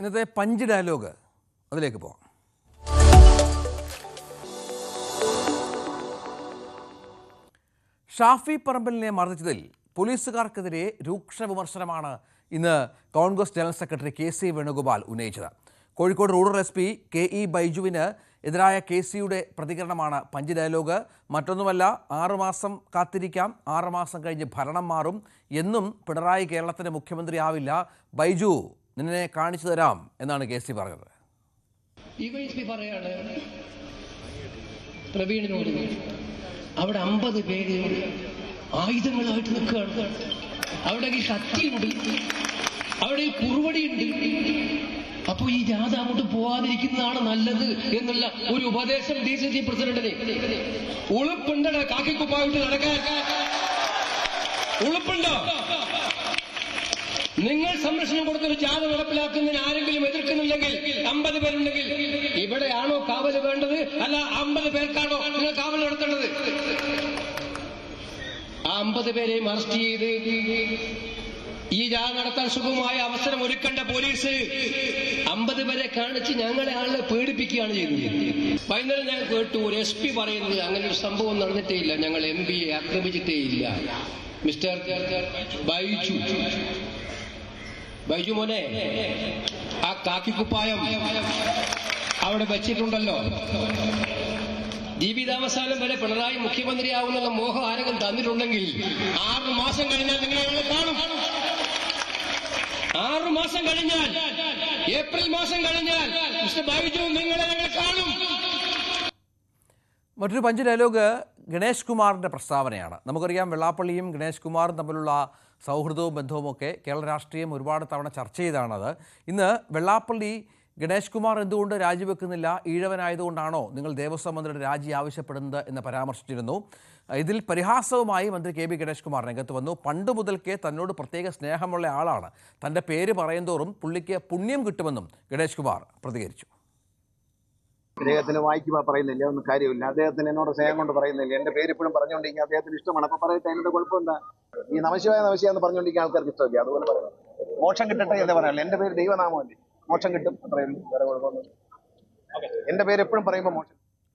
ഇന്നത്തെ punch dialogue അതിലേക്ക് പോകാം. ഷാഫി പറമ്പലിനെ മർദ്ദിച്ചതിൽ പോലീസുകാർക്കെതിരെ രൂക്ഷ വിമർശനമാണ് ഇന്ന് Congress general secretary K C Venugopal ഉന്നയിച്ചത്. Kozhikode rural SP. കെ.ഇ. ബൈജുവിന് എതിരായ കെ.സിയുടെ പ്രതികരണമാണ് പഞ്ച് ഡയലോഗ്. മറ്റൊന്നുമല്ല, 6 മാസം കാത്തിരിക്കാം, 6 മാസം കഴിഞ്ഞ് ഭരണം മാറും, എന്നും പിണറായി കേരളത്തിൻ്റെ മുഖ്യമന്ത്രിയാവില്ല, ബൈജു നിന്നെ കാണിച്ചു തരാം എന്നാണ് കെ.സി പറഞ്ഞത്. പ്രവീണിനോട് അവിടെ 50 പേര് ആയുധങ്ങളായിട്ട് നിൽക്കുകയാണ്. അവിടെ ഈ കത്തിയുണ്ട്, അവിടെ ഈ കുറുവടിയുണ്ട്. അപ്പൊ ഈ ജാഥ അങ്ങോട്ട് പോവാതിരിക്കുന്നതാണ് നല്ലത് എന്നുള്ള ഒരു ഉപദേശം DCC പ്രസിഡന്റിന്. ഉളുപ്പുണ്ടോ കാക്കിക്കുപ്പായിട്ട് നടക്കാൻ? ഉളുപ്പുണ്ടോ? നിങ്ങൾ സംരക്ഷണം കൊടുത്തൊരു ജാഥ നടപ്പിലാക്കുന്നതിന് ആരെങ്കിലും എതിർക്കുന്നുണ്ടെങ്കിൽ, 50 പേരുണ്ടെങ്കിൽ, ഇവിടെയാണോ കാവൽ വേണ്ടത്? അല്ല 50 പേർക്കാണോ നിങ്ങൾ കാവൽ നടത്തേണ്ടത്? ആ 50 പേരെയും അറസ്റ്റ് ചെയ്ത് ഈ ജാഥ നടത്താൻ സുഗമമായ അവസരം ഒരുക്കേണ്ട പോലീസ് 50 പേരെ കാണിച്ച് ഞങ്ങളെ ആളെ പേടിപ്പിക്കുകയാണ് ചെയ്തത്. വൈകുന്നേരം ഞാൻ കേട്ടു ഒരു SP പറയുന്നത് അങ്ങനെ ഒരു സംഭവം നടന്നിട്ടേ ഇല്ല, ഞങ്ങൾ MPയെ ആക്രമിച്ചിട്ടേ ഇല്ല. മിസ്റ്റർ ബൈജു മോനെ, ആ കാക്കിക്കുപ്പായം അവിടെ വെച്ചിട്ടുണ്ടല്ലോ. ജീവിതാവസാനം വരെ പിണറായി മുഖ്യമന്ത്രിയാവുന്നുള്ള മോഹം ആരെങ്കിലും തന്നിട്ടുണ്ടെങ്കിൽ 6 മാസം കഴിഞ്ഞാൽ നിങ്ങളെ ഞങ്ങൾ കാണും. 6 മാസം കഴിഞ്ഞാൽ, ഏപ്രിൽ മാസം കഴിഞ്ഞാൽ മിസ്റ്റർ ബൈജു നിങ്ങളെ ഞങ്ങൾ കാണും. മറ്റൊരു പഞ്ച് ഡയലോഗ് ഗണേഷ് കുമാറിൻ്റെ പ്രസ്താവനയാണ്. നമുക്കറിയാം, വെള്ളാപ്പള്ളിയും ഗണേഷ് കുമാറും തമ്മിലുള്ള സൗഹൃദവും ബന്ധവുമൊക്കെ കേരള രാഷ്ട്രീയം ഒരുപാട് തവണ ചർച്ച ചെയ്താണത്. ഇന്ന് വെള്ളാപ്പള്ളി ഗണേഷ് കുമാർ എന്തുകൊണ്ട് രാജിവെക്കുന്നില്ല, ഈഴവനായതുകൊണ്ടാണോ നിങ്ങൾ ദേവസ്വം മന്ത്രിയുടെ രാജി ആവശ്യപ്പെടുന്നത് എന്ന് പരാമർശിച്ചിരുന്നു. ഇതിൽ പരിഹാസവുമായി മന്ത്രി കെ.ബി. ഗണേഷ് കുമാർ രംഗത്ത് വന്നു. പണ്ട് മുതൽക്കേ തന്നോട് പ്രത്യേക സ്നേഹമുള്ള ആളാണ്, തൻ്റെ പേര് പറയുന്തോറും പുള്ളിക്ക് പുണ്യം കിട്ടുമെന്നും ഗണേഷ് കുമാർ പ്രതികരിച്ചു. അദ്ദേഹത്തിന് വായിക്കുമ്പോൾ പറയുന്നില്ല, ഒന്നും കാര്യമില്ല. അദ്ദേഹത്തിന് എന്നോട് സ്നേഹം കൊണ്ട് പറയുന്നില്ല. എൻ്റെ പേര് ഇപ്പോഴും പറഞ്ഞുകൊണ്ടിരിക്കുക അദ്ദേഹത്തിന് ഇഷ്ടമാണ്. അപ്പൊ പറയട്ടെ, അതിൻ്റെ കുഴപ്പമെന്താ? ഈ നമശിവായ എന്ന് പറഞ്ഞുകൊണ്ടിരിക്കുന്ന ആൾക്കാർക്ക് ഇഷ്ടമില്ല, അതുപോലെ പറയാം. മോക്ഷം കിട്ടട്ടെ എന്ന് പറയാറില്ല. എൻ്റെ പേര് ദൈവനാമമല്ലേ, മോക്ഷം കിട്ടും, അത്രയും വേറെ കുഴപ്പമൊന്നും. എൻ്റെ പേര് എപ്പോഴും പറയുമ്പോൾ മോക്ഷം.